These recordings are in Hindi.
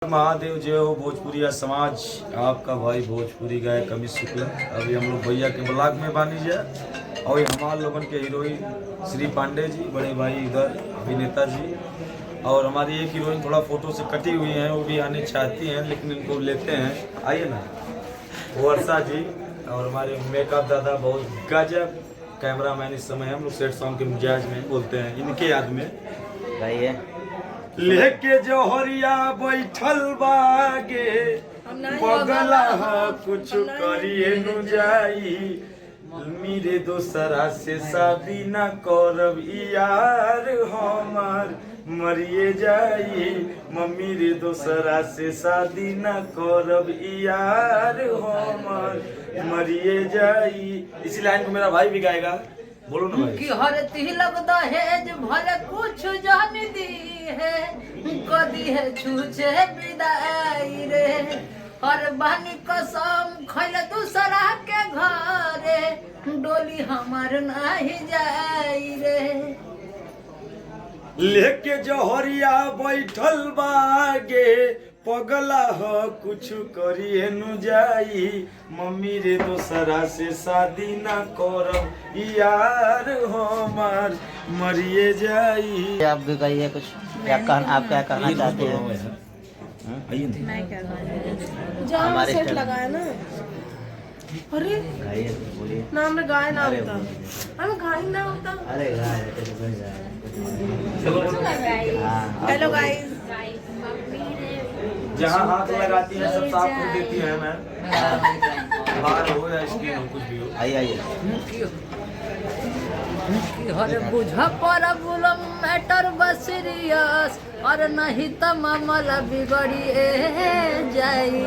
महादेव जय हो भोजपुरिया समाज। आपका भाई भोजपुरी गायक अमित शुक्ला। अभी हम लोग भैया के ब्लॉग में बानी जाए और हमारे लोगन के हीरोइन श्री पांडे जी, बड़े भाई इधर अभिनेता जी, और हमारी एक हीरोइन थोड़ा फोटो से कटी हुई हैं, वो भी आने चाहती हैं लेकिन इनको लेते हैं। आइए ना, वर्षा जी और हमारे मेकअप दादा बहुत गजब कैमरामैन। इस समय हम लोग सेट सॉन्ग के मिजाज में बोलते हैं, इनके याद में गाइए। लेके जोहरिया बैठल बागे बगला कुछ करिए नु जाई, मेरे दोसरा से शादी न करब यार हमार मरिए जाई, मम्मी रे दोसरा से शादी न करब यार हमार मरिए जाई। इसी लाइन को मेरा भाई भी गाएगा, बोलो ना भाई। कि हर तिलक दहेज भले कुछ जान दी है, कदी है छूछे विदाई रे, और बानी कसम खैल दूसरा के घरे, डोली हमार नहीं जाई रे। लेके जोहरिया बैठल बागे पगला हो कुछ करिए नु जाई, मम्मी रे दोसरा से शादी न करब यार हमार मरिए जाई। आप भी कहिए कुछ, आप क्या कहना चाहते हैं? मैं क्या हमारे सेट लगाया ना। अरे बोलिए ना, हमें गाय ना होता, हमें गाय ना होता। अरे हेलो गाइस, जहाँ हाथ लगाती है सब साफ कर देती है मैम, बाहर हो या स्क्रीन हो कुछ भी हो। आइए हर बुझा पर बुलम मैटर बसरियस, और नहीं तो मामला बिगड़ी जाई,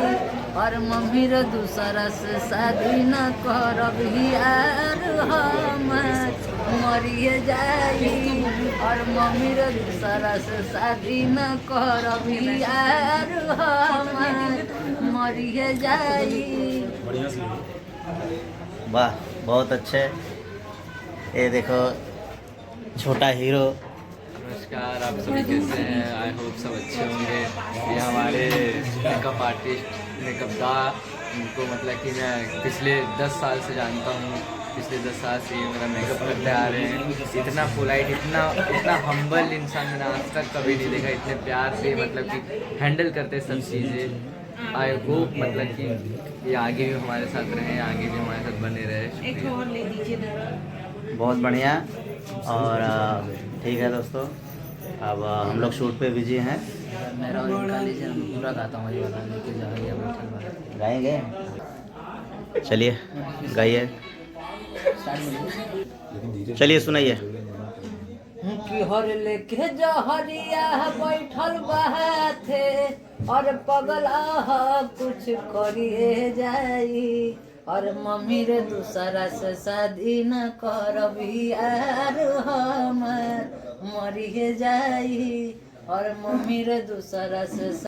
और मम्मी रे दूसरा से शादी न करब यार हमार मरिए जाई, और मम्मी रे दूसरा से शादी न करब यार हमार मरिए जाई। बढ़िया से वाह, बहुत अच्छे। ये देखो छोटा हीरो। नमस्कार, आप सभी कैसे हैं? आई होप सब अच्छे होंगे। ये हमारे मेकअप आर्टिस्ट मेकअप दा, इनको मतलब कि मैं पिछले 10 साल से जानता हूँ। पिछले 10 साल से ये मेरा मेकअप करते आ रहे हैं। इतना पोलाइट, इतना हम्बल इंसान मैंने आज तक कभी नहीं देखा। इतने प्यार से मतलब कि हैंडल करते सब चीज़ें। आई होप मतलब कि ये आगे भी हमारे साथ रहें, आगे भी हमारे साथ बने रहे। एक और ले दीजिए। बहुत बढ़िया। और ठीक है दोस्तों, अब हम लोग शूट पे बिजी हैं। मेरा पूरा गाता हूँ ये वाला, लेके जाइए बैठल गाएंगे, चलिए गाइए, चलिए सुनाइए। कि हर लेके जहरिया बैठल बाथे, और पगला कुछ करिए जाई, और मम्मी रे दूसरा से शादी न करब यार हमार मरिए जाई, और मम्मी रे दूसरा से